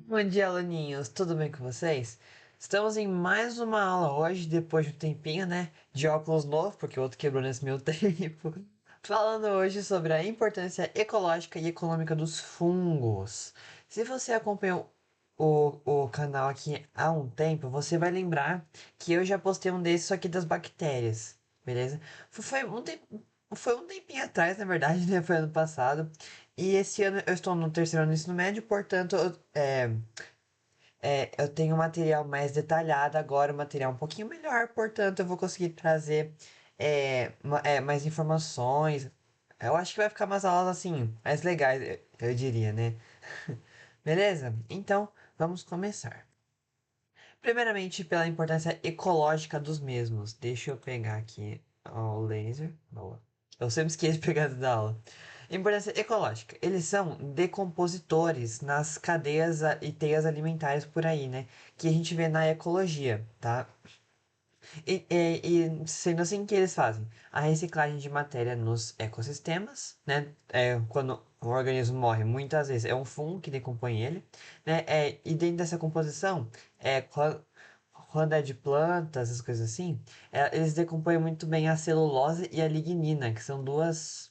Bom dia, aluninhos, tudo bem com vocês? Estamos em mais uma aula hoje, depois de um tempinho, né? De óculos novo, porque o outro quebrou nesse meio tempo. Falando hoje sobre a importância ecológica e econômica dos fungos. Se você acompanhou o canal aqui há um tempo, você vai lembrar que eu já postei um desses, só que das bactérias, beleza? Foi um tempinho atrás, na verdade, né? Foi ano passado. E esse ano eu estou no terceiro ano do ensino médio, portanto, eu tenho um material mais detalhado agora, um material um pouquinho melhor, portanto, eu vou conseguir trazer mais informações. Eu acho que vai ficar umas aulas assim, mais legais, eu diria, né? Beleza? Então, vamos começar. Primeiramente, pela importância ecológica dos mesmos. Deixa eu pegar aqui o laser. Boa. Eu sempre esqueço de pegar da aula. Importância ecológica. Eles são decompositores nas cadeias e teias alimentares por aí, né? Que a gente vê na ecologia, tá? E sendo assim que eles fazem a reciclagem de matéria nos ecossistemas, né? Quando o organismo morre, muitas vezes é um fungo que decompõe ele, né? E dentro dessa composição, quando é de plantas, essas coisas assim, eles decompõem muito bem a celulose e a lignina, que são duas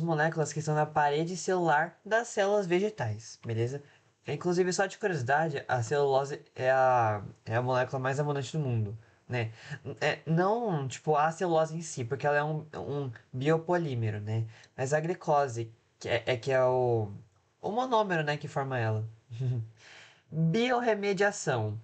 moléculas que estão na parede celular das células vegetais, beleza? Inclusive, só de curiosidade, a celulose é a molécula mais abundante do mundo, né? Não, tipo, a celulose em si, porque ela é um biopolímero, né? Mas a glicose, que é o monômero, né, que forma ela. Biorremediação.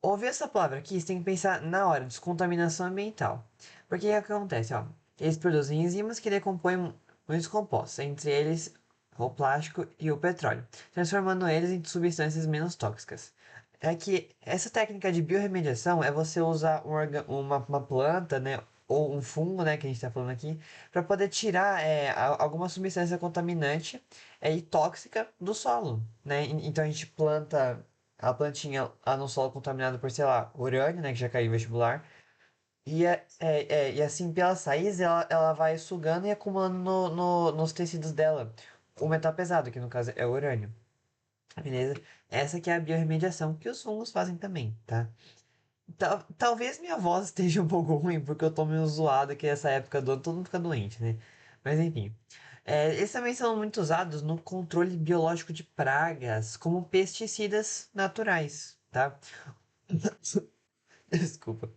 Ouvir essa palavra aqui, você tem que pensar na hora, descontaminação ambiental. Porque o que acontece, ó? Eles produzem enzimas que decompõem muitos compostos, entre eles o plástico e o petróleo, transformando eles em substâncias menos tóxicas. É que essa técnica de biorremediação é você usar uma planta, né, ou um fungo, né, que a gente está falando aqui, para poder tirar alguma substância contaminante e tóxica do solo, né? Então a gente planta a plantinha lá no solo contaminado por, sei lá, urânio, né, que já caiu em vestibular. E assim, pelas raízes, ela vai sugando e acumulando nos tecidos dela o metal pesado, que no caso é o urânio. Beleza? Essa que é a biorremediação que os fungos fazem também, tá? Talvez minha voz esteja um pouco ruim, porque eu tô meio zoado que essa época do ano todo mundo fica doente, né? Mas enfim. Eles também são muito usados no controle biológico de pragas, como pesticidas naturais, tá? Desculpa.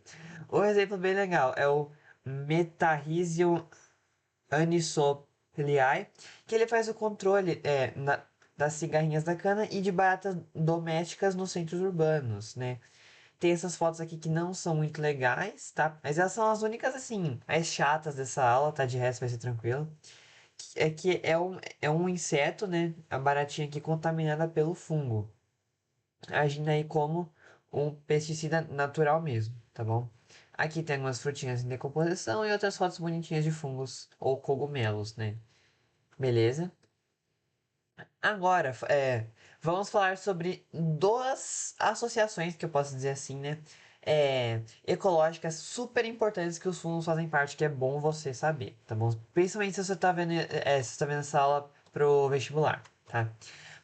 Um exemplo bem legal é o Metarrhizium anisopiliae, que ele faz o controle das cigarrinhas da cana e de baratas domésticas nos centros urbanos, né? Tem essas fotos aqui que não são muito legais, tá? Mas elas são as únicas, assim, mais chatas dessa aula, tá? De resto vai ser tranquilo. É um inseto, né? A baratinha aqui contaminada pelo fungo, agindo aí como um pesticida natural mesmo, tá bom? Aqui tem algumas frutinhas em decomposição e outras fotos bonitinhas de fungos ou cogumelos, né? Beleza? Agora, vamos falar sobre duas associações que eu posso dizer assim, né? Ecológicas super importantes que os fungos fazem parte, que é bom você saber, tá bom? Principalmente se você tá vendo, se você tá vendo essa aula pro vestibular, tá?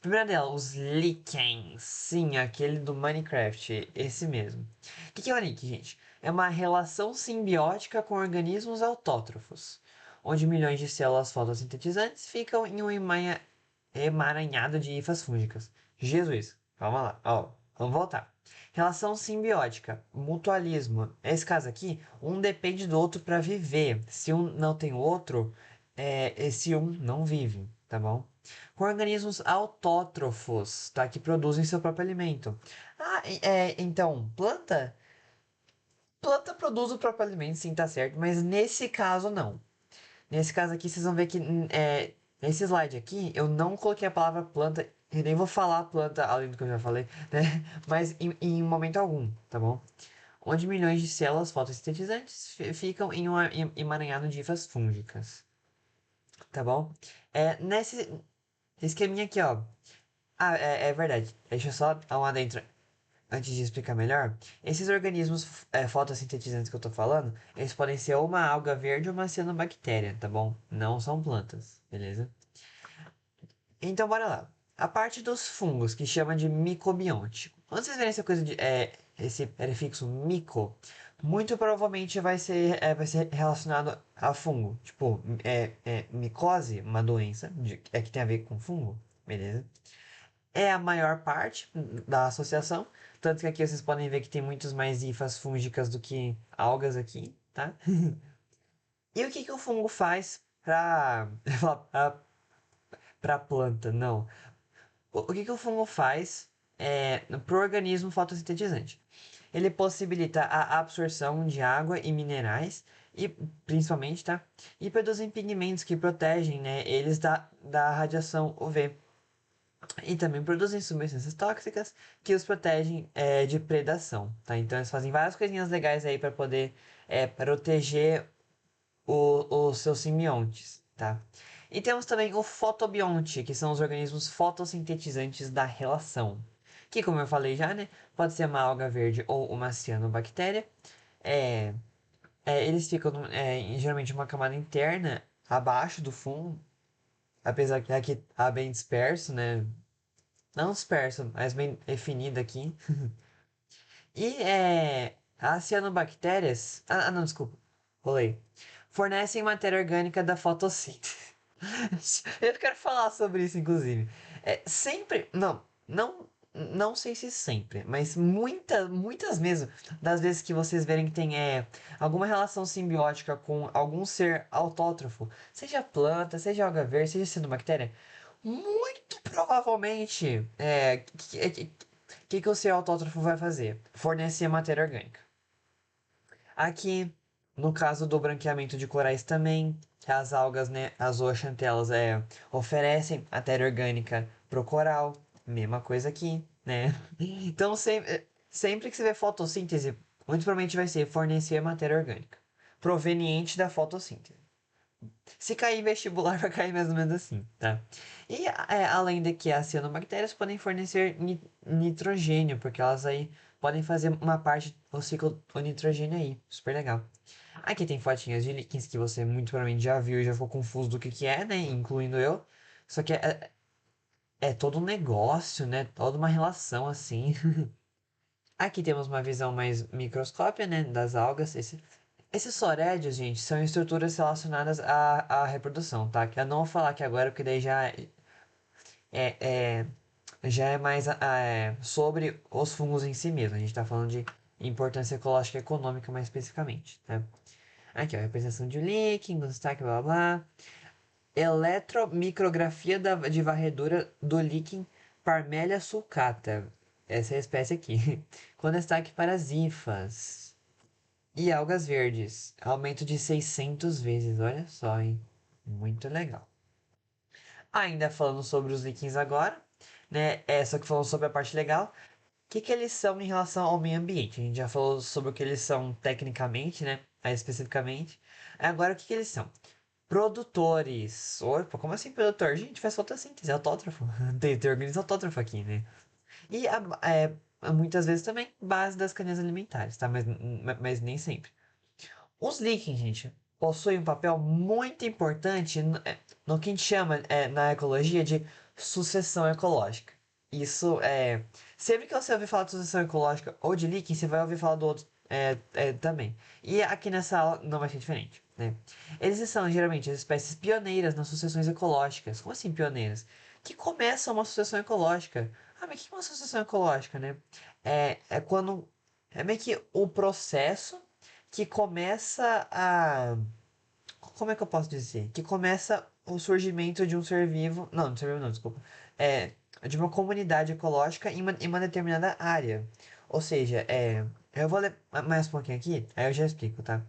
Primeira dela, os líquens. Sim, aquele do Minecraft, esse mesmo. O que é o líquen, gente? É uma relação simbiótica com organismos autótrofos, onde milhões de células fotossintetizantes ficam em um emaranhado de hifas fúngicas. Jesus, calma lá, ó, vamos voltar. Relação simbiótica, mutualismo. Nesse caso aqui, um depende do outro para viver. Se um não tem o outro, esse um não vive, tá bom? Com organismos autótrofos, tá? Que produzem seu próprio alimento. Então, planta produz o próprio alimento, sim, tá certo, mas nesse caso não. Nesse caso aqui, vocês vão ver que nesse slide aqui, eu não coloquei a palavra planta, e nem vou falar planta, além do que eu já falei, né? Mas em momento algum, tá bom? Onde milhões de células fotossintetizantes ficam em um emaranhado de hifas fúngicas, tá bom? Nesse esqueminha aqui, ó. Ah, é verdade. Deixa eu só dar uma adentro antes de explicar melhor. Esses organismos fotossintetizantes que eu tô falando, eles podem ser ou uma alga verde ou uma cianobactéria, tá bom? Não são plantas, beleza? Então bora lá. a parte dos fungos, que chama de micobionte. Quando vocês verem essa coisa de esse prefixo mico, muito provavelmente vai ser relacionado a fungo. Tipo, micose, uma doença que tem a ver com fungo, beleza? É a maior parte da associação, tanto que aqui vocês podem ver que tem muitos mais hifas fúngicas do que algas aqui, tá? E o que, que o fungo faz pra planta? Não. O que, que o fungo faz pro organismo fotossintetizante? Ele possibilita a absorção de água e minerais, e principalmente, tá? E produzem pigmentos que protegem, né, eles da radiação UV. E também produzem substâncias tóxicas que os protegem de predação, tá? Então eles fazem várias coisinhas legais aí para poder proteger os seus simbiontes, tá? E temos também o fotobionte, que são os organismos fotossintetizantes da relação. Que, como eu falei já, né? Pode ser uma alga verde ou uma cianobactéria. É, eles ficam geralmente uma camada interna abaixo do fungo, apesar que aqui tá bem disperso, né? Não disperso, mas bem definido aqui. E as cianobactérias. Não, desculpa. Rolei. Fornecem matéria orgânica da fotossíntese. Eu quero falar sobre isso, inclusive. Sempre. Não sei se sempre, mas muitas mesmo, das vezes que vocês verem que tem alguma relação simbiótica com algum ser autótrofo, seja planta, seja alga verde, seja cianobactéria, muito provavelmente, que o seu autótrofo vai fazer? Fornecer matéria orgânica. Aqui, no caso do branqueamento de corais também, as algas, né, as zooxantelas, oferecem matéria orgânica pro coral. Mesma coisa aqui, né? Então, sempre que você vê fotossíntese, muito provavelmente vai ser fornecer matéria orgânica, proveniente da fotossíntese. Se cair em vestibular, vai cair mais ou menos assim, tá? E além de que as cianobactérias podem fornecer nitrogênio, porque elas aí podem fazer uma parte do ciclo do nitrogênio aí. Super legal. Aqui tem fotinhas de líquens que você muito provavelmente já viu e já ficou confuso do que é, né? Incluindo eu. Só que é todo um negócio, né? Toda uma relação assim. Aqui temos uma visão mais microscópia, né? Das algas. Esses sorédios, gente, são estruturas relacionadas à reprodução, tá? Que eu não vou falar aqui agora, porque daí é, é, já é mais sobre os fungos em si mesmo. A gente tá falando de importância ecológica e econômica mais especificamente, tá? Aqui, ó, representação de líquen, destaque, blá blá blá. Eletromicrografia de varredura do líquen Parmelia sulcata. Essa é a espécie aqui. Com destaque para as hifas. E algas verdes, aumento de 600 vezes, olha só, hein? Muito legal. Ainda falando sobre os líquens agora, né? Só que falando sobre a parte legal. O que, que eles são em relação ao meio ambiente? A gente já falou sobre o que eles são tecnicamente, né? Mais especificamente. Agora, o que, que eles são? Produtores. Opa, como assim produtor? Gente, faz fotossíntese, é autótrofo. Tem organismo autótrofo aqui, né? E muitas vezes também base das cadeias alimentares, tá? Mas nem sempre. Os líquens, gente, possuem um papel muito importante no que a gente chama na ecologia de sucessão ecológica. Isso é. Sempre que você ouvir falar de sucessão ecológica ou de líquen, você vai ouvir falar do outro também. E aqui nessa aula não vai ser diferente, né? Eles são geralmente as espécies pioneiras nas sucessões ecológicas. Como assim pioneiras? Que começam uma sucessão ecológica. Ah, mas o que é uma sucessão ecológica, né? É quando. É meio que o processo que começa a. Como é que eu posso dizer? Que começa o surgimento de um ser vivo. Não, de um ser vivo não, desculpa. É, de uma comunidade ecológica em uma determinada área. Ou seja, eu vou ler mais um pouquinho aqui, aí eu já explico, tá?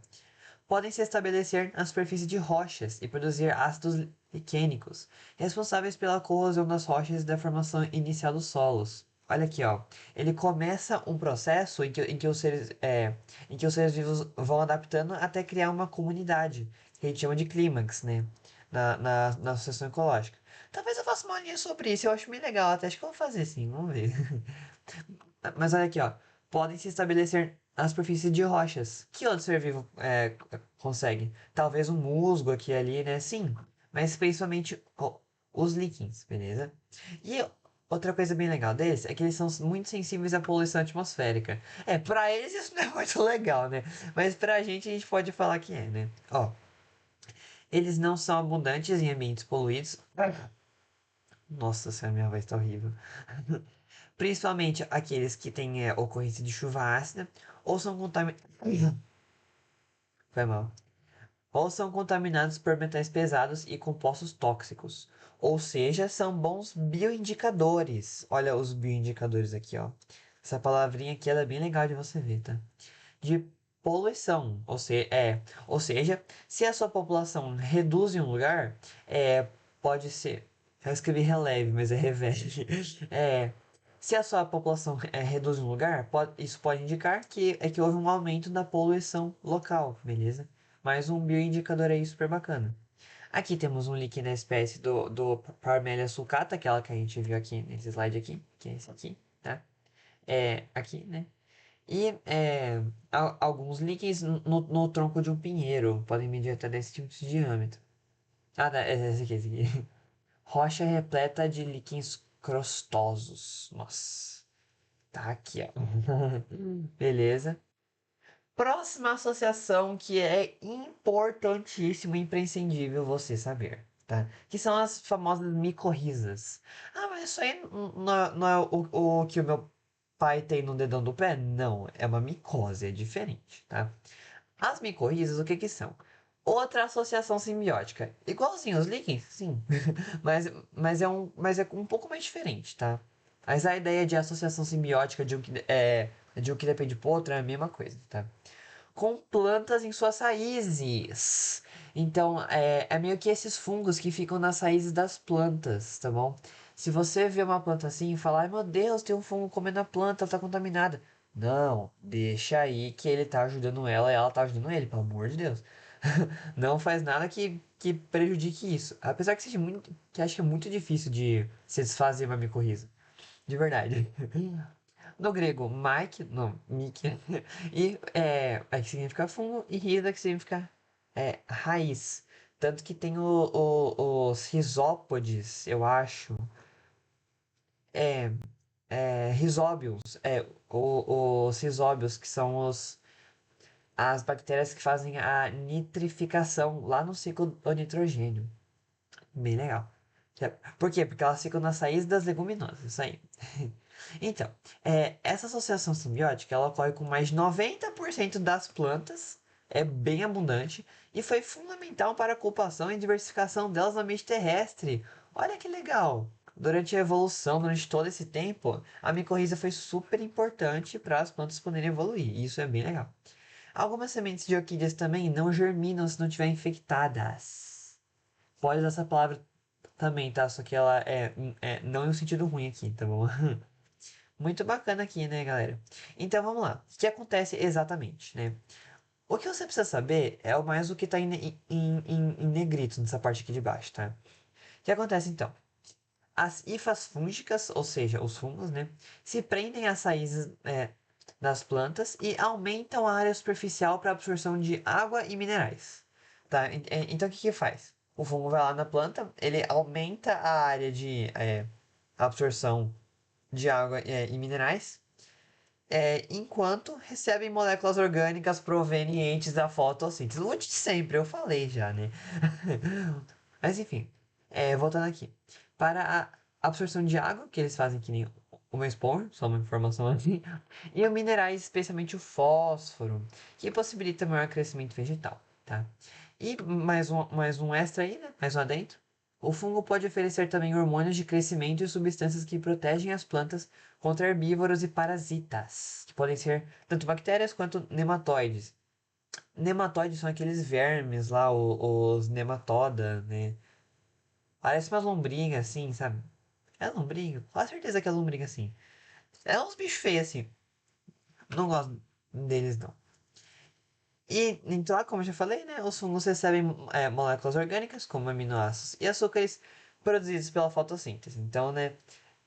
Podem se estabelecer na superfície de rochas e produzir ácidos liquênicos, responsáveis pela corrosão das rochas e da formação inicial dos solos. Olha aqui, ó. Ele começa um processo em que os seres vivos vão adaptando até criar uma comunidade, que a gente chama de clímax, né? Na sucessão ecológica. Talvez eu faça uma linha sobre isso, eu acho bem legal, até acho que eu vou fazer sim, vamos ver. Mas olha aqui, ó. Podem se estabelecer na superfície de rochas. Que outro ser vivo consegue? Talvez um musgo aqui e ali, né? Sim. Mas principalmente os líquens, beleza? E Outra coisa bem legal deles é que eles são muito sensíveis à poluição atmosférica. Pra eles isso não é muito legal, né? Mas pra gente a gente pode falar que é, né? Ó, eles não são abundantes em ambientes poluídos. Nossa senhora, minha voz tá horrível. Principalmente aqueles que têm ocorrência de chuva ácida ou são contaminados. Foi mal. Ou são contaminados por metais pesados e compostos tóxicos. Ou seja, são bons bioindicadores. Olha os bioindicadores aqui, ó. Essa palavrinha aqui ela é bem legal de você ver, tá? De poluição. Ou seja, se a sua população reduz em um lugar, pode ser. Eu escrevi releve, mas é revele. É, se a sua população reduz em um lugar, isso pode indicar que houve um aumento da poluição local, beleza? Mais um bioindicador aí super bacana. Aqui temos um link na espécie do Parmelia sulcata, aquela que a gente viu aqui nesse slide aqui, que é esse aqui, tá? Aqui, né? E alguns líquens no tronco de um pinheiro podem medir até 10 centímetros de diâmetro. Ah, tá, esse aqui, esse aqui. Rocha repleta de líquens crostosos. Nossa, tá aqui, ó. Beleza. Próxima associação que é importantíssimo e imprescindível você saber, tá? Que são as famosas micorrizas. Ah, mas isso aí não é o que o meu pai tem no dedão do pé? Não, é uma micose, é diferente, tá? As micorrizas, o que que são? Outra associação simbiótica. Igualzinho os líquens, sim. mas é um pouco mais diferente, tá? Mas a ideia de associação simbiótica de um que depende do outro é a mesma coisa, tá? Com plantas em suas raízes. Então, é meio que esses fungos que ficam nas raízes das plantas, tá bom? Se você vê uma planta assim e falar, ai meu Deus, tem um fungo comendo a planta, ela tá contaminada. Não, deixa aí que ele tá ajudando ela e ela tá ajudando ele, pelo amor de Deus. Não faz nada que prejudique isso. Apesar que seja muito, que acho que é muito difícil de se desfazer uma micorriza. De verdade. No grego, Mike, não, Mike, e que significa fungo, e rhiza, que significa raiz. Tanto que tem os rizópodes, eu acho, é, rizóbios, os rizóbios, que são as bactérias que fazem a nitrificação lá no ciclo do nitrogênio. Bem legal. Por quê? Porque elas ficam nas raízes das leguminosas, isso aí. Então, essa associação simbiótica ela ocorre com mais de 90% das plantas, é bem abundante, e foi fundamental para a ocupação e diversificação delas no ambiente terrestre. Olha que legal! Durante a evolução, durante todo esse tempo, a micorriza foi super importante para as plantas poderem evoluir, e isso é bem legal. Algumas sementes de orquídeas também não germinam se não estiverem infectadas. Pode usar essa palavra também, tá? Só que ela não em um sentido ruim aqui, tá bom? Muito bacana aqui, né, galera? Então vamos lá. O que acontece exatamente, né? O que você precisa saber é o mais o que tá em negrito nessa parte aqui de baixo, tá? O que acontece então? As hifas fúngicas, ou seja, os fungos, né? Se prendem às raízes das plantas e aumentam a área superficial para absorção de água e minerais. Tá? Então o que que faz? O fungo vai lá na planta, ele aumenta a área de absorção de água e minerais, enquanto recebem moléculas orgânicas provenientes da fotossíntese. O de sempre, eu falei já, né? Mas enfim, voltando aqui. Para a absorção de água, que eles fazem que nem uma esponja, só uma informação assim, e os minerais, especialmente o fósforo, que possibilita maior crescimento vegetal, tá? E mais um extra aí, né? Mais um adentro. O fungo pode oferecer também hormônios de crescimento e substâncias que protegem as plantas contra herbívoros e parasitas, que podem ser tanto bactérias quanto nematóides. Nematóides são aqueles vermes lá, os nematoda, né? Parece uma lombriga assim, sabe? É lombriga? Com certeza que é lombriga assim. É uns bichos feios assim. Não gosto deles não. E então, como eu já falei, né? Os fungos recebem moléculas orgânicas, como aminoácidos e açúcares, produzidos pela fotossíntese. Então, né?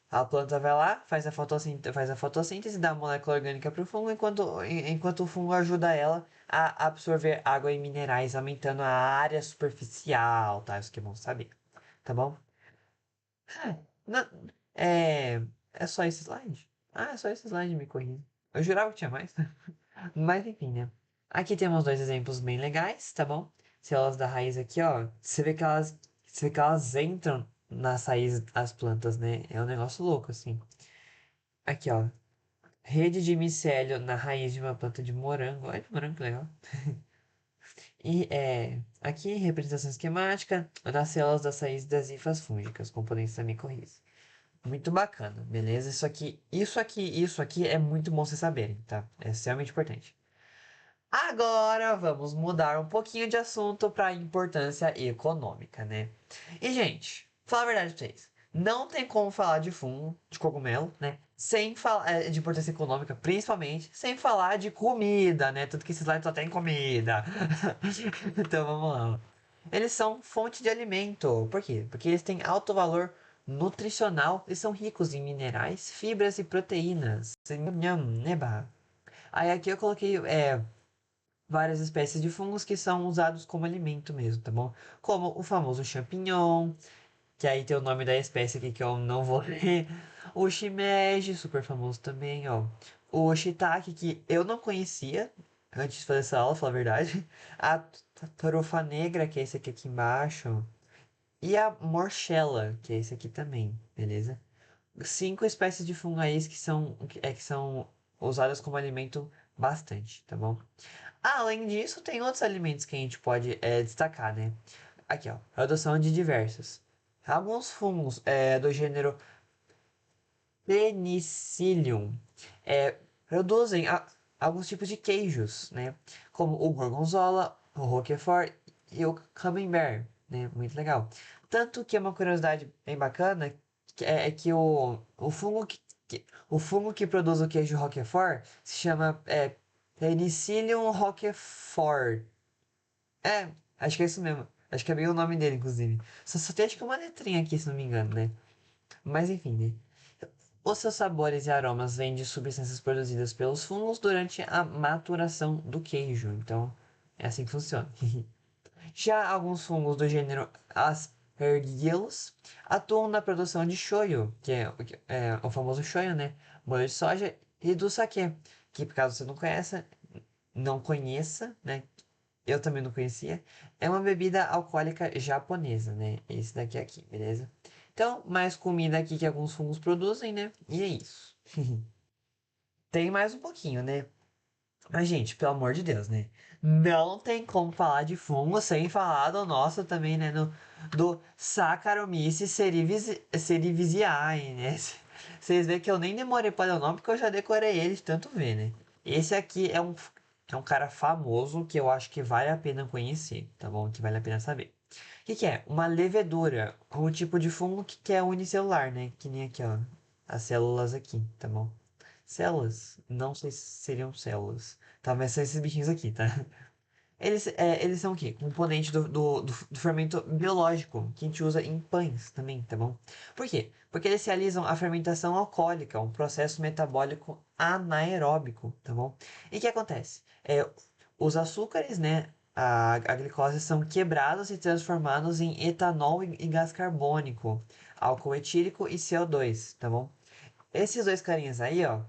A planta vai lá, faz a fotossíntese, dá a molécula orgânica para o fungo, enquanto o fungo ajuda ela a absorver água e minerais, aumentando a área superficial, tá? Isso que é bom saber, tá bom? Na- É. É só esse slide? Ah, é só esse slide, me corrija. Eu jurava que tinha mais. Mas enfim, né? Aqui temos dois exemplos bem legais, tá bom? Células da raiz aqui, ó. Você vê que elas entram nas raízes das plantas, né? É um negócio louco, assim. Aqui, ó. Rede de micélio na raiz de uma planta de morango. Olha que morango, que legal. E aqui, representação esquemática das células das raízes das hifas fúngicas, componentes da micorriza. Muito bacana, beleza? Isso aqui é muito bom vocês saberem, tá? É extremamente importante. Agora vamos mudar um pouquinho de assunto para a importância econômica, né? E, gente, falar a verdade pra vocês. Não tem como falar de fungo, de cogumelo, né? Sem falar de importância econômica, principalmente, sem falar de comida, né? Tanto que esse slide só tem comida. Então vamos lá. Eles são fonte de alimento. Por quê? Porque eles têm alto valor nutricional e são ricos em minerais, fibras e proteínas. Nham, neba. Aí aqui eu coloquei várias espécies de fungos que são usados como alimento mesmo, tá bom? Como o famoso champignon, que aí tem o nome da espécie aqui que eu não vou ler. O shimeji, super famoso também, ó. O shiitake, que eu não conhecia antes de fazer essa aula, falar a verdade. A tarofa negra, que é esse aqui embaixo. E a morchella, que é esse aqui também, beleza? Cinco espécies de fungais que são usadas como alimento bastante, tá bom? Além disso, tem outros alimentos que a gente pode destacar, né? Aqui, ó, adoção de diversos. Alguns fungos do gênero Penicillium produzem alguns tipos de queijos, né? Como o gorgonzola, o roquefort e o camembert, né? Muito legal. Tanto que uma curiosidade bem bacana que o fungo que produz o queijo roquefort se chama Penicillium roquefort. É, acho que é isso mesmo. Acho que é bem o nome dele, inclusive. Só tem acho que uma letrinha aqui, se não me engano, né? Mas enfim, né? Os seus sabores e aromas vêm de substâncias produzidas pelos fungos durante a maturação do queijo. Então, é assim que funciona. Já alguns fungos do gênero Aspergillus atuam na produção de shoyu, que é o famoso shoyu, né? Molho de soja e do saquê, que caso você não conheça, né? Eu também não conhecia. É uma bebida alcoólica japonesa, né? Esse daqui aqui, beleza? Então, mais comida aqui que alguns fungos produzem, né? E é isso. Tem mais um pouquinho, né? Mas, gente, pelo amor de Deus, né? Não tem como falar de fungo sem falar do nosso também, né? Do Saccharomyces cerevisiae, né? Vocês veem que eu nem demorei para ler o nome porque eu já decorei ele de tanto ver, né? Esse aqui é um cara famoso que eu acho que vale a pena conhecer, tá bom? Que vale a pena saber. O que é? Uma levedura, um tipo de fungo que é unicelular, né? Que nem aqui, ó. As células aqui, tá bom? Células? Não sei se seriam células. Tá, mas são esses bichinhos aqui, tá? Eles são o quê? Componente do fermento biológico que a gente usa em pães também, tá bom? Por quê? Porque eles realizam a fermentação alcoólica, um processo metabólico anaeróbico, tá bom? E o que acontece? Os açúcares, né? A glicose são quebrados e transformados em etanol e gás carbônico, álcool etílico e CO2, tá bom? Esses dois carinhas aí, ó,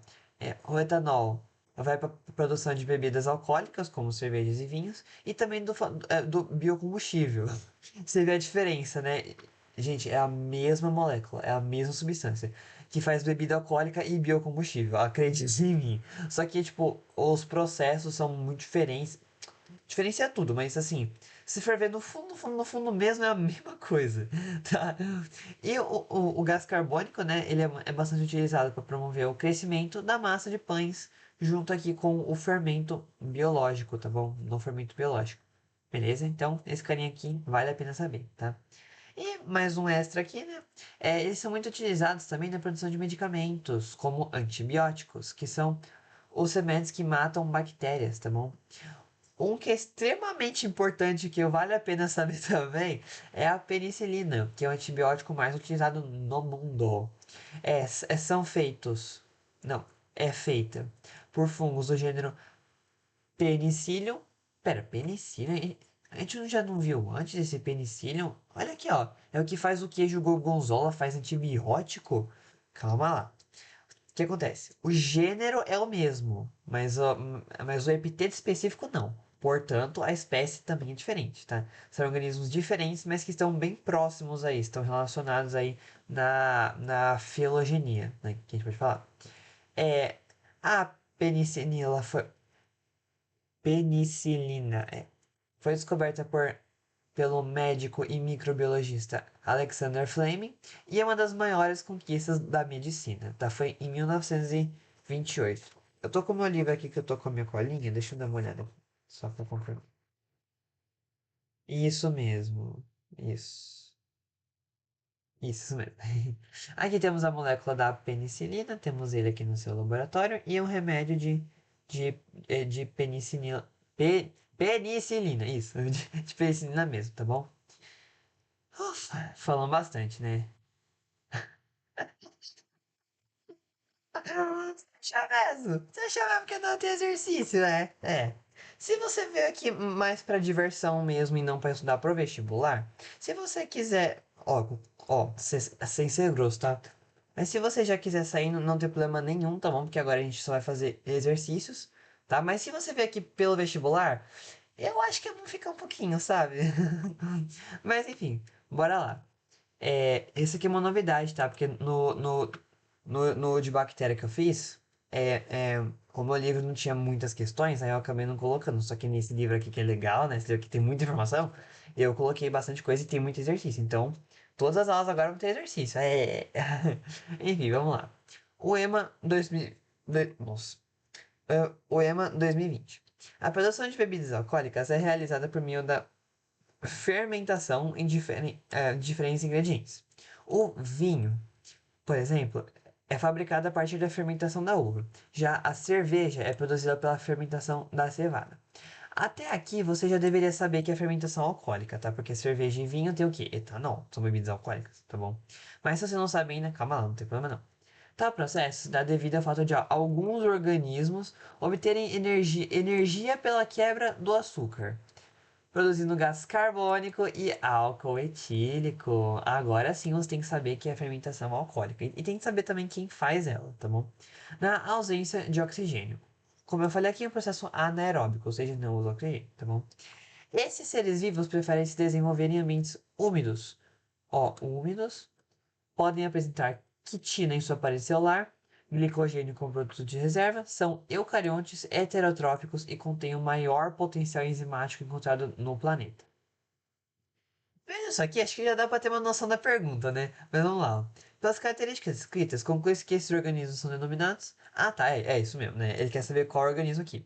o etanol vai para produção de bebidas alcoólicas, como cervejas e vinhos, e também do biocombustível. Você vê a diferença, né? Gente, é a mesma molécula, é a mesma substância que faz bebida alcoólica e biocombustível, acredite em mim. Só que, tipo, os processos são muito diferentes. Diferencia tudo, mas assim, se for ver no fundo, no fundo, no fundo mesmo é a mesma coisa, tá? E o gás carbônico, né, ele é bastante utilizado para promover o crescimento da massa de pães, junto aqui com o fermento biológico, tá bom? No fermento biológico. Beleza? Então, esse carinha aqui vale a pena saber, tá? E mais um extra aqui, né? Eles são muito utilizados também na produção de medicamentos, como antibióticos, que são os remédios que matam bactérias, tá bom? Um que é extremamente importante que vale a pena saber também é a penicilina, que é o antibiótico mais utilizado no mundo. São feitos. Não, é feita por fungos do gênero Penicillium. Pera, Penicillium? A gente já não viu antes desse Penicillium? Olha aqui, ó. É o que faz o queijo gorgonzola, faz antibiótico. Calma lá. O que acontece? O gênero é o mesmo, mas o epiteto específico não. Portanto, a espécie também é diferente, tá? São organismos diferentes, mas que estão bem próximos aí, estão relacionados aí na filogenia, né? Que a gente pode falar. É, a penicilina foi, penicilina, foi descoberta pelo médico e microbiologista Alexander Fleming e é uma das maiores conquistas da medicina, tá? Foi em 1928. Eu tô com o meu livro aqui que eu tô com a minha colinha, deixa eu dar uma olhada, só pra confirmar. Isso mesmo, isso. Isso mesmo. Aqui temos a molécula da penicilina, temos ele aqui no seu laboratório, e um remédio de penicilina. Penicilina, isso, de penicilina mesmo, tá bom? Ufa, falando bastante, né? Você acha mesmo? Você acha mesmo que não tem exercício, né? É. Se você veio aqui mais pra diversão mesmo e não pra estudar pro vestibular, se você quiser, sem ser grosso, tá? Mas se você já quiser sair, não tem problema nenhum, tá bom? Porque agora a gente só vai fazer exercícios, tá? Mas se você vier aqui pelo vestibular, eu acho que eu vou ficar um pouquinho, sabe? Mas enfim, bora lá. Esse aqui é uma novidade, tá? Porque no de bactéria que eu fiz, como o livro não tinha muitas questões, aí eu acabei não colocando. Só que nesse livro aqui que é legal, né? Esse livro aqui tem muita informação, eu coloquei bastante coisa e tem muito exercício. Então, todas as aulas agora vão ter exercício. É. Enfim, vamos lá. O EMA 2000. Nossa. O EMA 2020. A produção de bebidas alcoólicas é realizada por meio da fermentação em diferentes ingredientes. O vinho, por exemplo, é fabricado a partir da fermentação da uva. Já a cerveja é produzida pela fermentação da cevada. Até aqui você já deveria saber que é fermentação alcoólica, tá? Porque cerveja e vinho tem o quê? Etanol, são bebidas alcoólicas, tá bom? Mas se você não sabe ainda, calma lá, não tem problema não. Tal processo se dá devido ao fato de alguns organismos obterem energia pela quebra do açúcar, produzindo gás carbônico e álcool etílico. Agora sim você tem que saber que é fermentação alcoólica. E tem que saber também quem faz ela, tá bom? Na ausência de oxigênio. Como eu falei aqui, é um processo anaeróbico, ou seja, não usa oxigênio, tá bom? Esses seres vivos preferem se desenvolver em ambientes úmidos. Úmidos podem apresentar quitina em sua parede celular, glicogênio como produto de reserva, são eucariontes heterotróficos e contêm o maior potencial enzimático encontrado no planeta. Veja só aqui, acho que já dá para ter uma noção da pergunta, né? Mas vamos lá. Pelas características escritas, conclui que esses organismos são denominados. Ah, tá, é isso mesmo, né? Ele quer saber qual organismo aqui.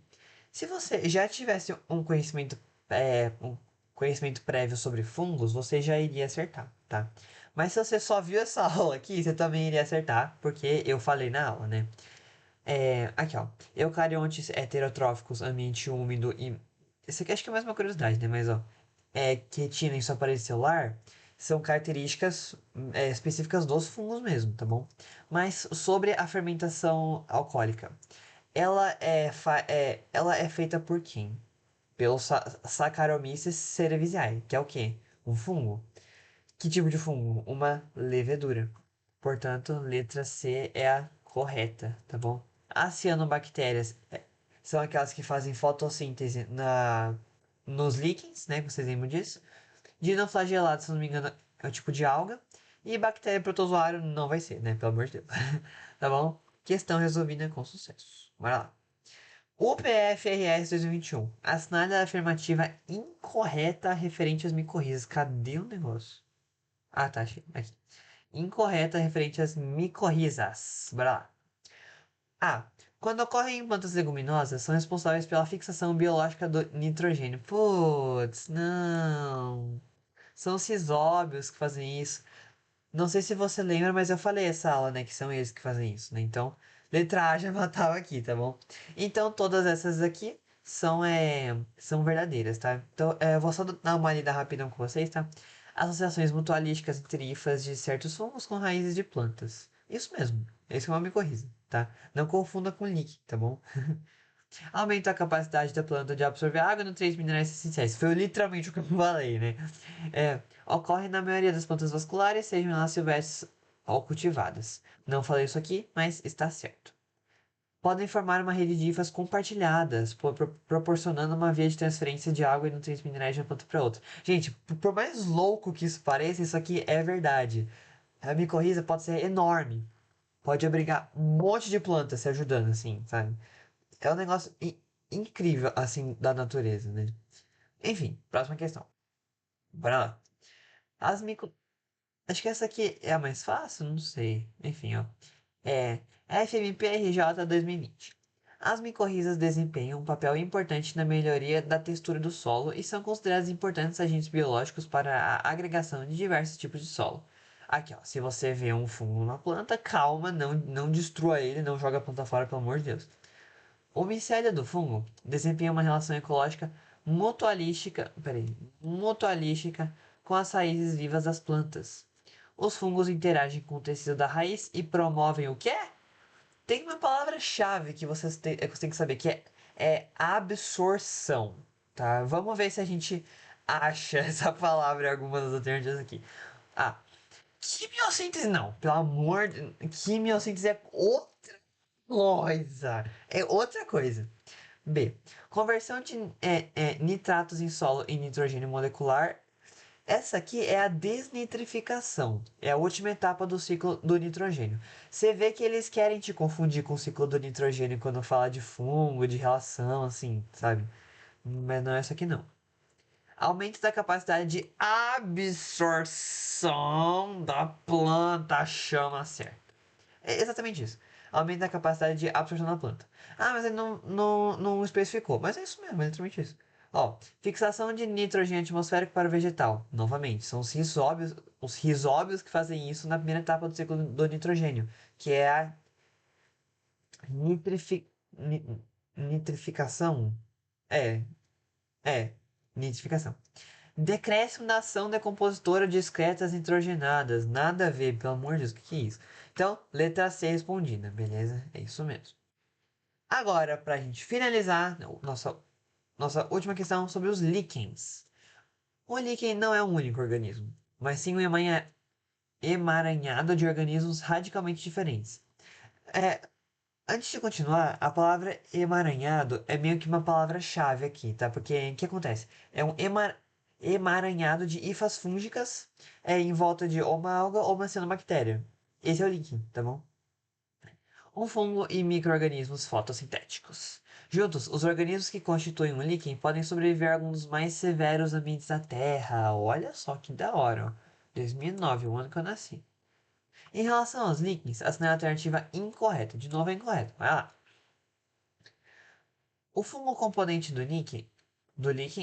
Se você já tivesse um conhecimento prévio sobre fungos, você já iria acertar, tá? Mas se você só viu essa aula aqui, você também iria acertar, porque eu falei na aula, né? Aqui, ó. Eucariontes heterotróficos, ambiente úmido e. Isso aqui acho que é mais uma curiosidade, né? Mas, ó. Quietina em sua parede celular são características específicas dos fungos mesmo, tá bom? Mas sobre a fermentação alcoólica. Ela é feita por quem? Pelo Saccharomyces cerevisiae, que é o quê? Um fungo. Que tipo de fungo? Uma levedura. Portanto, letra C é a correta, tá bom? As cianobactérias são aquelas que fazem fotossíntese nos líquens, né? Que vocês lembram disso. Dinoflagelados, se não me engano, é o tipo de alga. E bactéria protozoário não vai ser, né? Pelo amor de Deus. Tá bom? Questão resolvida com sucesso. Bora lá. O PFRS 2021. Assinale a afirmativa incorreta referente às micorrizas. Cadê o negócio? Ah, tá, achei. Aqui. Incorreta referente às micorrizas. Bora lá. A. Quando ocorrem em plantas leguminosas, são responsáveis pela fixação biológica do nitrogênio. Putz, não. São os cisóbios que fazem isso. Não sei se você lembra, mas eu falei essa aula, né? Que são eles que fazem isso, né? Então, letra A já matava aqui, tá bom? Então, todas essas aqui são verdadeiras, tá? Então, eu vou só dar uma lida rapidão com vocês, tá? Associações mutualísticas entre hifas de certos fungos com raízes de plantas. Isso mesmo. Esse é uma micorriza, tá? Não confunda com leak, tá bom? Aumenta a capacidade da planta de absorver água e nutrientes minerais essenciais. Foi literalmente o que eu falei, né? Ocorre na maioria das plantas vasculares, sejam elas silvestres ou cultivadas. Não falei isso aqui, mas está certo. Podem formar uma rede de hifas compartilhadas, proporcionando uma via de transferência de água e nutrientes minerais de uma planta para outra. Gente, por mais louco que isso pareça, isso aqui é verdade. A micorriza pode ser enorme. Pode abrigar um monte de plantas se ajudando, assim, sabe? É um negócio incrível, assim, da natureza, né? Enfim, próxima questão. Bora lá. As micro... Acho que essa aqui é a mais fácil? Não sei. Enfim, ó. É FMPRJ 2020. As micorrizas desempenham um papel importante na melhoria da textura do solo e são consideradas importantes agentes biológicos para a agregação de diversos tipos de solo. Aqui, ó, se você vê um fungo na planta, calma, não destrua ele, não joga a planta fora, pelo amor de Deus. O micélio do fungo desempenha uma relação ecológica mutualística com as raízes vivas das plantas. Os fungos interagem com o tecido da raiz e promovem o quê? Tem uma palavra-chave que você tem que saber, que é absorção, tá? Vamos ver se a gente acha essa palavra em algumas das alternativas aqui. Ah, quimiossíntese não, pelo amor de... Quimiossíntese é outra coisa. É outra coisa. B. Conversão de nitratos em solo em nitrogênio molecular. Essa aqui é a desnitrificação. É a última etapa do ciclo do nitrogênio. Você vê que eles querem te confundir com o ciclo do nitrogênio quando fala de fungo, de relação, assim, sabe? Mas não é essa aqui não. Aumento da capacidade de absorção da planta, chama certo. É exatamente isso. Aumento da capacidade de absorção da planta. Ah, mas ele não especificou. Mas é isso mesmo, é exatamente isso. Ó, fixação de nitrogênio atmosférico para o vegetal. Novamente, são os rizóbios que fazem isso na primeira etapa do ciclo do nitrogênio, que é a nitrifi, ni- nitrificação. É, é, nitrificação. Decréscimo da ação decompositora de excretas nitrogenadas. Nada a ver, pelo amor de Deus, o que é isso? Então, letra C respondida, beleza? É isso mesmo. Agora, para a gente finalizar, nossa última questão sobre os líquens. O líquen não é um único organismo, mas sim um emaranhado de organismos radicalmente diferentes. É, antes de continuar, a palavra emaranhado é meio que uma palavra-chave aqui, tá? Porque o que acontece? É um emaranhado de hifas fúngicas em volta de uma alga ou uma cianobactéria. Esse é o líquen, tá bom? Um fungo e micro-organismos fotossintéticos. Juntos, os organismos que constituem um líquen podem sobreviver a alguns dos mais severos ambientes da Terra. Olha só que da hora, ó. 2009, o ano que eu nasci. Em relação aos líquens, assinale a alternativa incorreta. De novo é incorreto. Vai lá. O fungo componente do líquen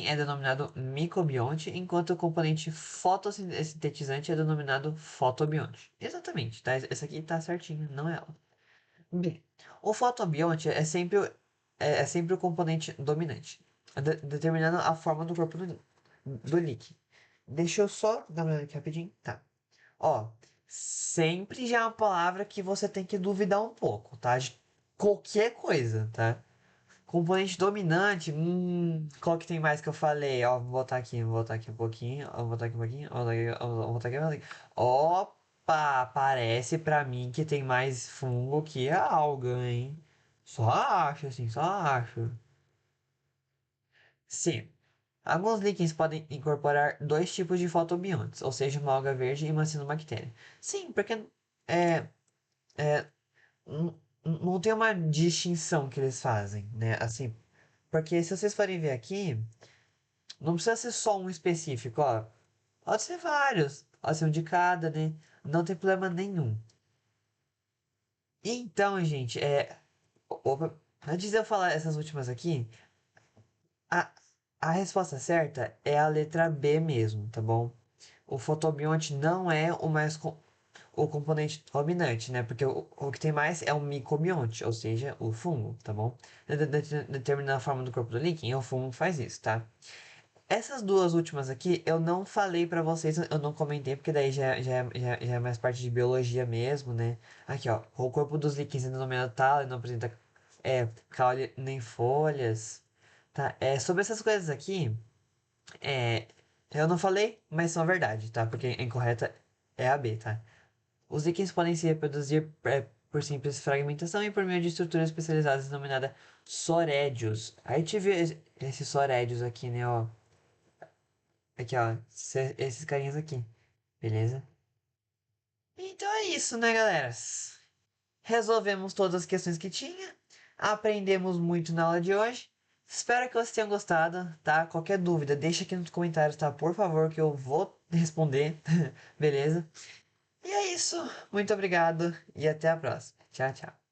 é denominado micobionte, enquanto o componente fotossintetizante é denominado fotobionte. Exatamente, tá? Essa aqui tá certinho, não é ela. B. O fotobionte é sempre o componente dominante, determinando a forma do corpo do líquen. Deixa eu só dar uma olhada aqui rapidinho. Tá. Ó, sempre já é uma palavra que você tem que duvidar um pouco, tá? De qualquer coisa, tá? Componente dominante, qual que tem mais que eu falei? Ó, vou botar aqui um pouquinho, ó, vou botar aqui um pouquinho, vou botar aqui, vou botar aqui. Opa, parece pra mim que tem mais fungo que a alga, hein? Só acho, assim, só acho. Sim, alguns líquens podem incorporar dois tipos de fotobiontes, ou seja, uma alga verde e uma cianobactéria. Sim, porque é, é, não tem uma distinção que eles fazem, né? Assim, porque se vocês forem ver aqui, não precisa ser só um específico, ó. Pode ser vários, pode ser um de cada, né? Não tem problema nenhum. Então, gente, opa, antes de eu falar essas últimas aqui, a, a resposta certa é a letra B mesmo, tá bom? O fotobionte não é o componente dominante, né? Porque o que tem mais é o micobionte, ou seja, o fungo, tá bom? Determinando a forma do corpo do líquen, o fungo faz isso, tá? Essas duas últimas aqui eu não falei pra vocês, eu não comentei, porque daí já é mais parte de biologia mesmo, né? Aqui, ó, o corpo dos líquens é denominado tal, ele não apresenta caule nem folhas, tá? Sobre essas coisas aqui, é, eu não falei, mas são verdade, tá? Porque a incorreta é a B, tá? Os líquens podem se reproduzir por simples fragmentação e por meio de estruturas especializadas denominadas sorédios. Aí tive esses sorédios aqui, né, ó. Aqui, ó. Esses carinhas aqui. Beleza? Então é isso, né, galera? Resolvemos todas as questões que tinha. Aprendemos muito na aula de hoje. Espero que vocês tenham gostado, tá? Qualquer dúvida, deixa aqui nos comentários, tá? Por favor, que eu vou responder. Beleza? E é isso. Muito obrigado e até a próxima. Tchau, tchau.